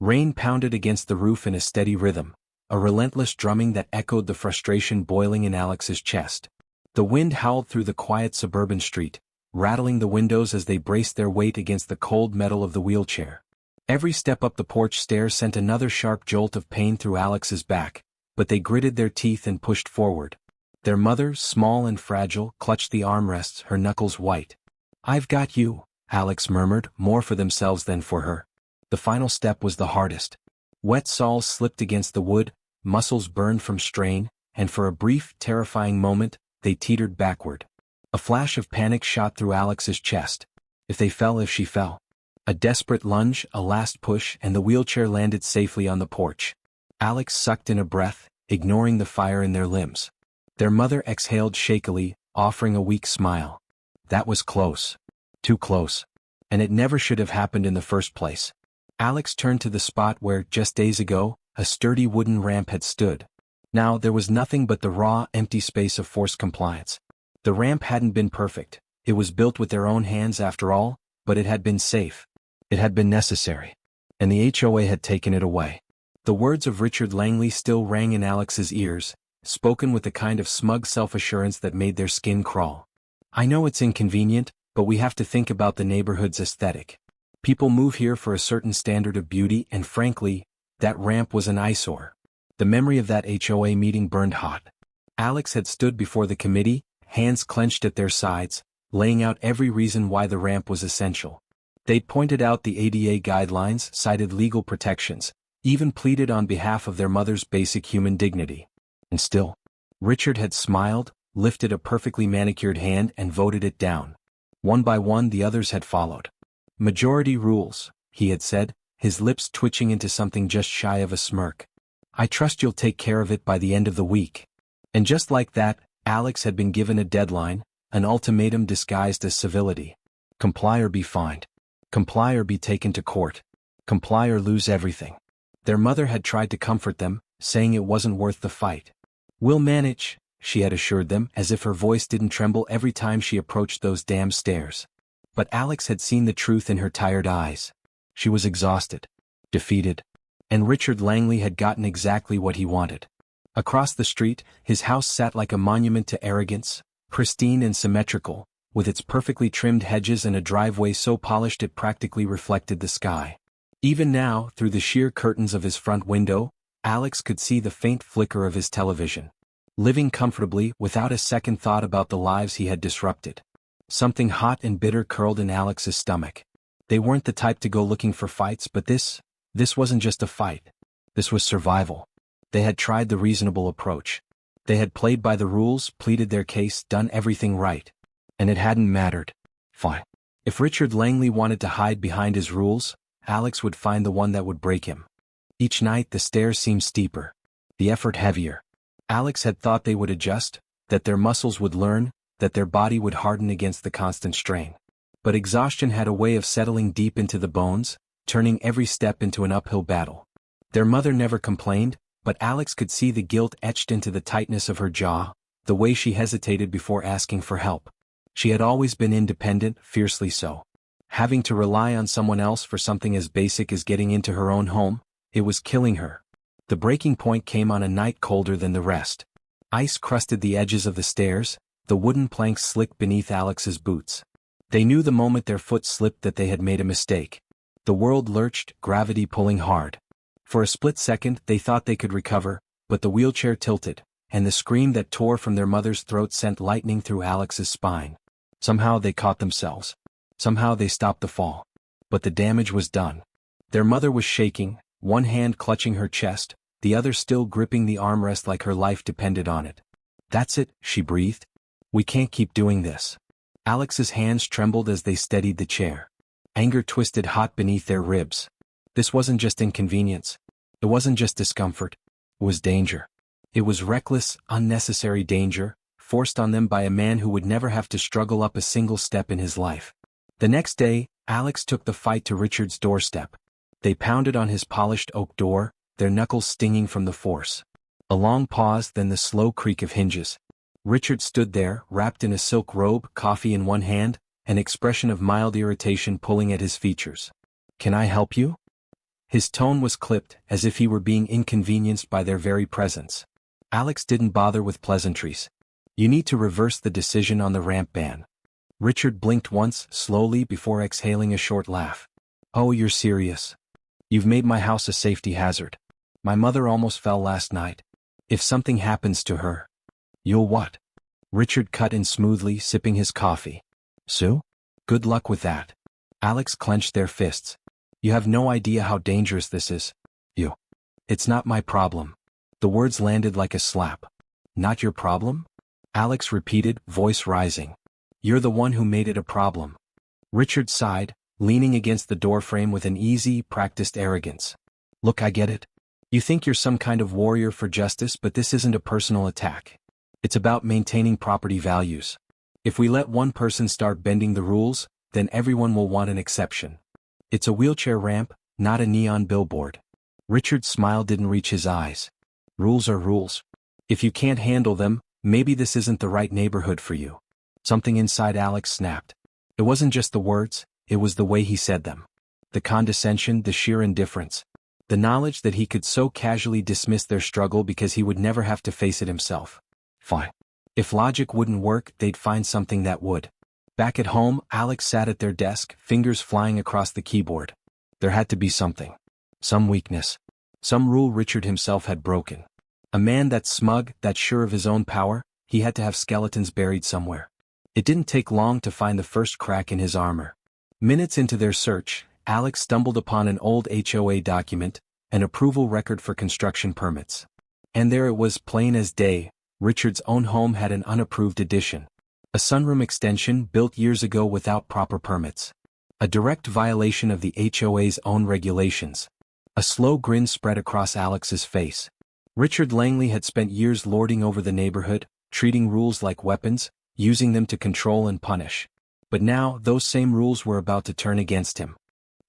Rain pounded against the roof in a steady rhythm, a relentless drumming that echoed the frustration boiling in Alex's chest. The wind howled through the quiet suburban street, rattling the windows as they braced their weight against the cold metal of the wheelchair. Every step up the porch stairs sent another sharp jolt of pain through Alex's back, but they gritted their teeth and pushed forward. Their mother, small and fragile, clutched the armrests, her knuckles white. "I've got you," Alex murmured, more for themselves than for her. The final step was the hardest. Wet soles slipped against the wood, muscles burned from strain, and for a brief, terrifying moment, they teetered backward. A flash of panic shot through Alex's chest. If she fell. A desperate lunge, a last push, and the wheelchair landed safely on the porch. Alex sucked in a breath, ignoring the fire in their limbs. Their mother exhaled shakily, offering a weak smile. That was close. Too close. And it never should have happened in the first place. Alex turned to the spot where, just days ago, a sturdy wooden ramp had stood. Now there was nothing but the raw, empty space of forced compliance. The ramp hadn't been perfect. It was built with their own hands after all, but it had been safe. It had been necessary. And the HOA had taken it away. The words of Richard Langley still rang in Alex's ears, spoken with a kind of smug self-assurance that made their skin crawl. "I know it's inconvenient, but we have to think about the neighborhood's aesthetic. People move here for a certain standard of beauty, and frankly, that ramp was an eyesore." The memory of that HOA meeting burned hot. Alex had stood before the committee, hands clenched at their sides, laying out every reason why the ramp was essential. They'd pointed out the ADA guidelines, cited legal protections, even pleaded on behalf of their mother's basic human dignity. And still, Richard had smiled, lifted a perfectly manicured hand and voted it down. One by one the others had followed. "Majority rules," he had said, his lips twitching into something just shy of a smirk. "I trust you'll take care of it by the end of the week." And just like that, Alex had been given a deadline, an ultimatum disguised as civility. Comply or be fined. Comply or be taken to court. Comply or lose everything. Their mother had tried to comfort them, saying it wasn't worth the fight. "We'll manage," she had assured them, as if her voice didn't tremble every time she approached those damn stairs. But Alex had seen the truth in her tired eyes. She was exhausted. Defeated. And Richard Langley had gotten exactly what he wanted. Across the street, his house sat like a monument to arrogance, pristine and symmetrical, with its perfectly trimmed hedges and a driveway so polished it practically reflected the sky. Even now, through the sheer curtains of his front window, Alex could see the faint flicker of his television. Living comfortably, without a second thought about the lives he had disrupted. Something hot and bitter curled in Alex's stomach. They weren't the type to go looking for fights, but this wasn't just a fight. This was survival. They had tried the reasonable approach. They had played by the rules, pleaded their case, done everything right. And it hadn't mattered. Fine. If Richard Langley wanted to hide behind his rules, Alex would find the one that would break him. Each night the stairs seemed steeper. The effort heavier. Alex had thought they would adjust, that their muscles would learn, that their body would harden against the constant strain. But exhaustion had a way of settling deep into the bones, turning every step into an uphill battle. Their mother never complained, but Alex could see the guilt etched into the tightness of her jaw, the way she hesitated before asking for help. She had always been independent, fiercely so. Having to rely on someone else for something as basic as getting into her own home, it was killing her. The breaking point came on a night colder than the rest. Ice crusted the edges of the stairs, the wooden planks slicked beneath Alex's boots. They knew the moment their foot slipped that they had made a mistake. The world lurched, gravity pulling hard. For a split second they thought they could recover, but the wheelchair tilted, and the scream that tore from their mother's throat sent lightning through Alex's spine. Somehow they caught themselves. Somehow they stopped the fall. But the damage was done. Their mother was shaking, one hand clutching her chest, the other still gripping the armrest like her life depended on it. "That's it," she breathed. "We can't keep doing this." Alex's hands trembled as they steadied the chair. Anger twisted hot beneath their ribs. This wasn't just inconvenience. It wasn't just discomfort. It was danger. It was reckless, unnecessary danger, forced on them by a man who would never have to struggle up a single step in his life. The next day, Alex took the fight to Richard's doorstep. They pounded on his polished oak door, their knuckles stinging from the force. A long pause, then the slow creak of hinges. Richard stood there, wrapped in a silk robe, coffee in one hand, an expression of mild irritation pulling at his features. "Can I help you?" His tone was clipped, as if he were being inconvenienced by their very presence. Alex didn't bother with pleasantries. You need to reverse the decision on the ramp ban. Richard blinked once, slowly, before exhaling a short laugh. Oh, you're serious. You've made my house a safety hazard. My mother almost fell last night. If something happens to her. You'll what? Richard cut in smoothly, sipping his coffee. Sue? Good luck with that. Alex clenched their fists. You have no idea how dangerous this is. You. It's not my problem. The words landed like a slap. Not your problem? Alex repeated, voice rising. You're the one who made it a problem. Richard sighed, leaning against the doorframe with an easy, practiced arrogance. Look, I get it. You think you're some kind of warrior for justice, but this isn't a personal attack. It's about maintaining property values. If we let one person start bending the rules, then everyone will want an exception. It's a wheelchair ramp, not a neon billboard. Richard's smile didn't reach his eyes. Rules are rules. If you can't handle them, maybe this isn't the right neighborhood for you. Something inside Alex snapped. It wasn't just the words, it was the way he said them. The condescension, the sheer indifference. The knowledge that he could so casually dismiss their struggle because he would never have to face it himself. Fine. If logic wouldn't work, they'd find something that would. Back at home, Alex sat at their desk, fingers flying across the keyboard. There had to be something. Some weakness. Some rule Richard himself had broken. A man that's smug, that's sure of his own power, he had to have skeletons buried somewhere. It didn't take long to find the first crack in his armor. Minutes into their search, Alex stumbled upon an old HOA document, an approval record for construction permits. And there it was, plain as day. Richard's own home had an unapproved addition. A sunroom extension built years ago without proper permits. A direct violation of the HOA's own regulations. A slow grin spread across Alex's face. Richard Langley had spent years lording over the neighborhood, treating rules like weapons, using them to control and punish. But now, those same rules were about to turn against him.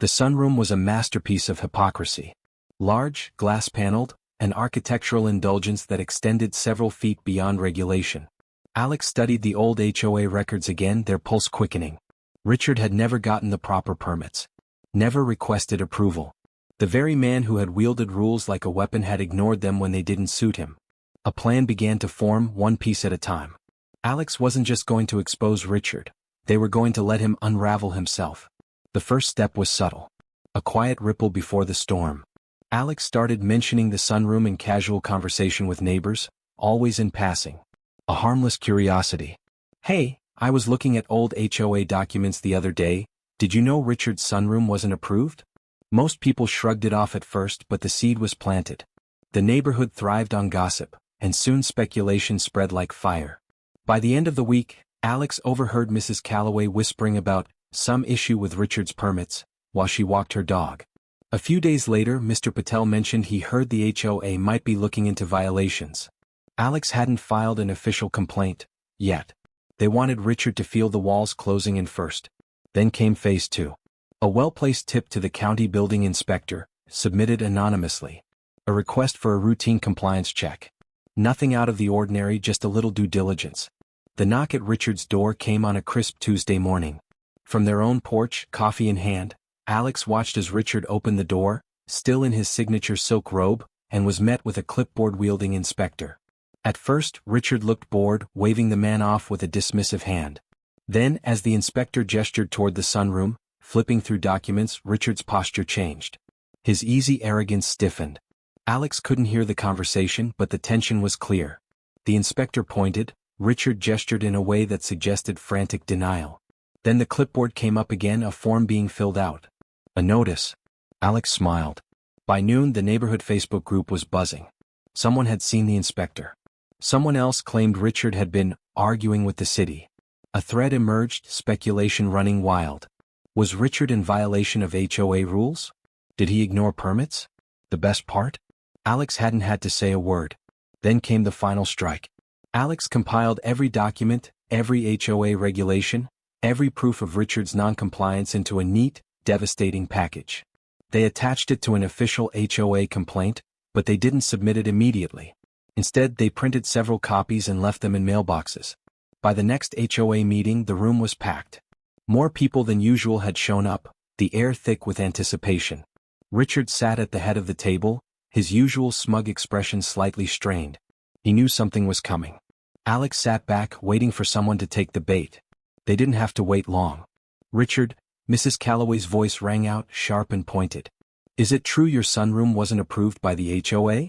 The sunroom was a masterpiece of hypocrisy. Large, glass-paneled, an architectural indulgence that extended several feet beyond regulation. Alex studied the old HOA records again, their pulse quickening. Richard had never gotten the proper permits. Never requested approval. The very man who had wielded rules like a weapon had ignored them when they didn't suit him. A plan began to form, one piece at a time. Alex wasn't just going to expose Richard. They were going to let him unravel himself. The first step was subtle. A quiet ripple before the storm. Alex started mentioning the sunroom in casual conversation with neighbors, always in passing. A harmless curiosity. Hey, I was looking at old HOA documents the other day. Did you know Richard's sunroom wasn't approved? Most people shrugged it off at first, but the seed was planted. The neighborhood thrived on gossip, and soon speculation spread like fire. By the end of the week, Alex overheard Mrs. Calloway whispering about some issue with Richard's permits, while she walked her dog. A few days later, Mr. Patel mentioned he heard the HOA might be looking into violations. Alex hadn't filed an official complaint, yet. They wanted Richard to feel the walls closing in first. Then came phase 2. A well-placed tip to the county building inspector, submitted anonymously. A request for a routine compliance check. Nothing out of the ordinary, just a little due diligence. The knock at Richard's door came on a crisp Tuesday morning. From their own porch, coffee in hand, Alex watched as Richard opened the door, still in his signature silk robe, and was met with a clipboard-wielding inspector. At first, Richard looked bored, waving the man off with a dismissive hand. Then, as the inspector gestured toward the sunroom, flipping through documents, Richard's posture changed. His easy arrogance stiffened. Alex couldn't hear the conversation, but the tension was clear. The inspector pointed, Richard gestured in a way that suggested frantic denial. Then the clipboard came up again, a form being filled out. A notice. Alex smiled. By noon, the neighborhood Facebook group was buzzing. Someone had seen the inspector. Someone else claimed Richard had been arguing with the city. A thread emerged, speculation running wild. Was Richard in violation of HOA rules? Did he ignore permits? The best part? Alex hadn't had to say a word. Then came the final strike. Alex compiled every document, every HOA regulation, every proof of Richard's noncompliance into a neat, devastating package. They attached it to an official HOA complaint, but they didn't submit it immediately. Instead, they printed several copies and left them in mailboxes. By the next HOA meeting, the room was packed. More people than usual had shown up, the air thick with anticipation. Richard sat at the head of the table, his usual smug expression slightly strained. He knew something was coming. Alex sat back, waiting for someone to take the bait. They didn't have to wait long. Richard, Mrs. Calloway's voice rang out, sharp and pointed. Is it true your sunroom wasn't approved by the HOA?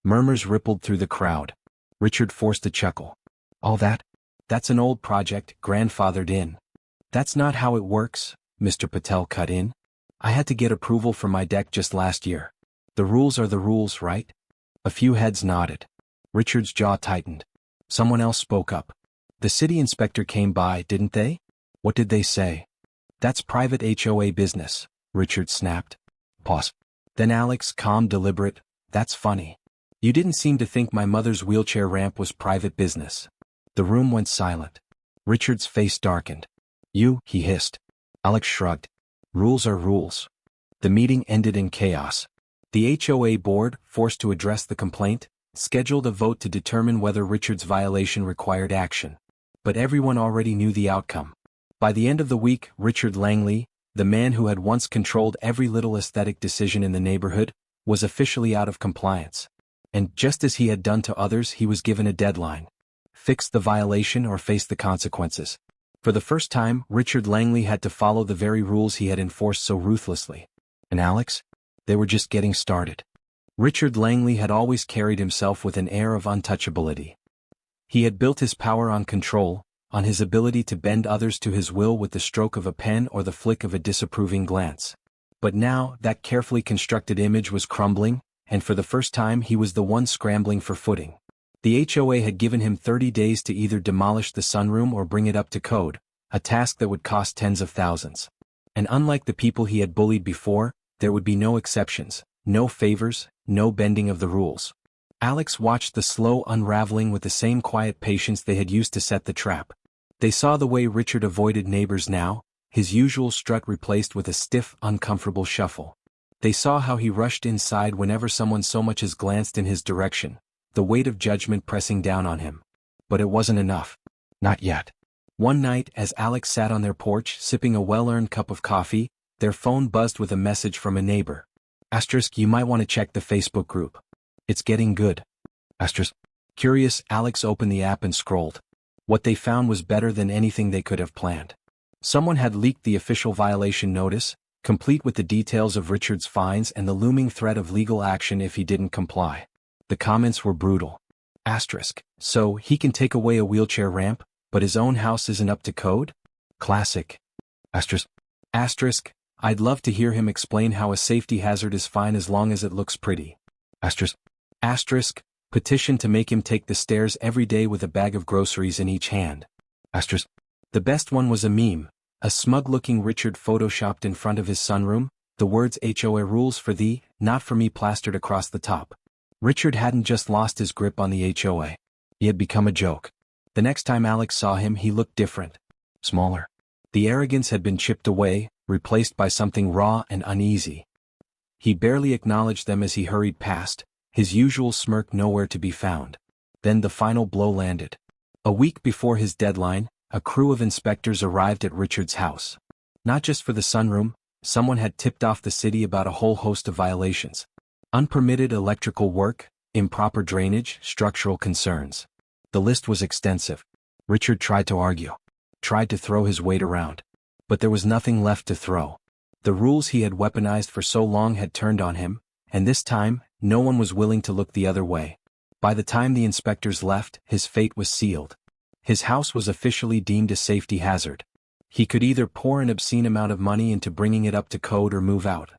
Murmurs rippled through the crowd. Richard forced a chuckle. All that? That's an old project, grandfathered in. That's not how it works, Mr. Patel cut in. I had to get approval for my deck just last year. The rules are the rules, right? A few heads nodded. Richard's jaw tightened. Someone else spoke up. The city inspector came by, didn't they? What did they say? That's private HOA business, Richard snapped. Pause. Then Alex, calm, deliberate, that's funny. You didn't seem to think my mother's wheelchair ramp was private business. The room went silent. Richard's face darkened. He hissed. Alex shrugged. Rules are rules. The meeting ended in chaos. The HOA board, forced to address the complaint, scheduled a vote to determine whether Richard's violation required action. But everyone already knew the outcome. By the end of the week, Richard Langley, the man who had once controlled every little aesthetic decision in the neighborhood, was officially out of compliance. And just as he had done to others, he was given a deadline. Fix the violation or face the consequences. For the first time, Richard Langley had to follow the very rules he had enforced so ruthlessly. And Alex? They were just getting started. Richard Langley had always carried himself with an air of untouchability. He had built his power on control, on his ability to bend others to his will with the stroke of a pen or the flick of a disapproving glance. But now, that carefully constructed image was crumbling, and for the first time he was the one scrambling for footing. The HOA had given him 30 days to either demolish the sunroom or bring it up to code, a task that would cost tens of thousands. And unlike the people he had bullied before, there would be no exceptions, no favors, no bending of the rules. Alex watched the slow unraveling with the same quiet patience they had used to set the trap. They saw the way Richard avoided neighbors now, his usual strut replaced with a stiff, uncomfortable shuffle. They saw how he rushed inside whenever someone so much as glanced in his direction, the weight of judgment pressing down on him. But it wasn't enough. Not yet. One night, as Alex sat on their porch sipping a well-earned cup of coffee, their phone buzzed with a message from a neighbor. *, you might want to check the Facebook group. It's getting good. *. Curious, Alex opened the app and scrolled. What they found was better than anything they could have planned. Someone had leaked the official violation notice, complete with the details of Richard's fines and the looming threat of legal action if he didn't comply. The comments were brutal. *, so he can take away a wheelchair ramp, but his own house isn't up to code? Classic. *, I'd love to hear him explain how a safety hazard is fine as long as it looks pretty. *, petition to make him take the stairs every day with a bag of groceries in each hand. The best one was a meme, a smug-looking Richard photoshopped in front of his sunroom, the words HOA rules for thee, not for me plastered across the top. Richard hadn't just lost his grip on the HOA. He had become a joke. The next time Alex saw him, he looked different. Smaller. The arrogance had been chipped away, replaced by something raw and uneasy. He barely acknowledged them as he hurried past, his usual smirk nowhere to be found. Then the final blow landed. A week before his deadline, a crew of inspectors arrived at Richard's house. Not just for the sunroom, someone had tipped off the city about a whole host of violations. Unpermitted electrical work, improper drainage, structural concerns. The list was extensive. Richard tried to argue. Tried to throw his weight around. But there was nothing left to throw. The rules he had weaponized for so long had turned on him, and this time, no one was willing to look the other way. By the time the inspectors left, his fate was sealed. His house was officially deemed a safety hazard. He could either pour an obscene amount of money into bringing it up to code or move out.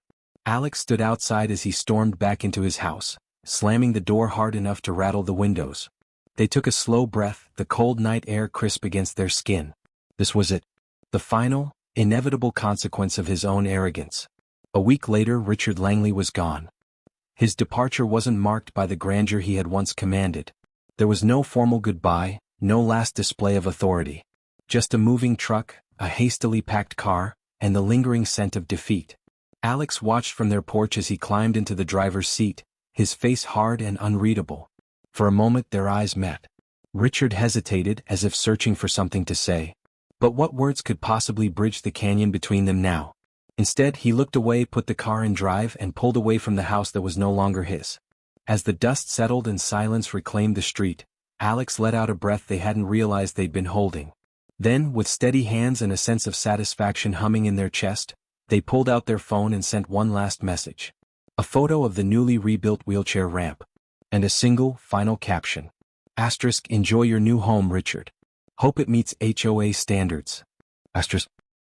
Alex stood outside as he stormed back into his house, slamming the door hard enough to rattle the windows. They took a slow breath, the cold night air crisp against their skin. This was it. The final, inevitable consequence of his own arrogance. A week later, Richard Langley was gone. His departure wasn't marked by the grandeur he had once commanded. There was no formal goodbye, no last display of authority. Just a moving truck, a hastily packed car, and the lingering scent of defeat. Alex watched from their porch as he climbed into the driver's seat, his face hard and unreadable. For a moment their eyes met. Richard hesitated as if searching for something to say. But what words could possibly bridge the canyon between them now? Instead, he looked away, put the car in drive, and pulled away from the house that was no longer his. As the dust settled and silence reclaimed the street, Alex let out a breath they hadn't realized they'd been holding. Then, with steady hands and a sense of satisfaction humming in their chest, they pulled out their phone and sent one last message. A photo of the newly rebuilt wheelchair ramp. And a single, final caption. *, enjoy your new home, Richard. Hope it meets HOA standards. *,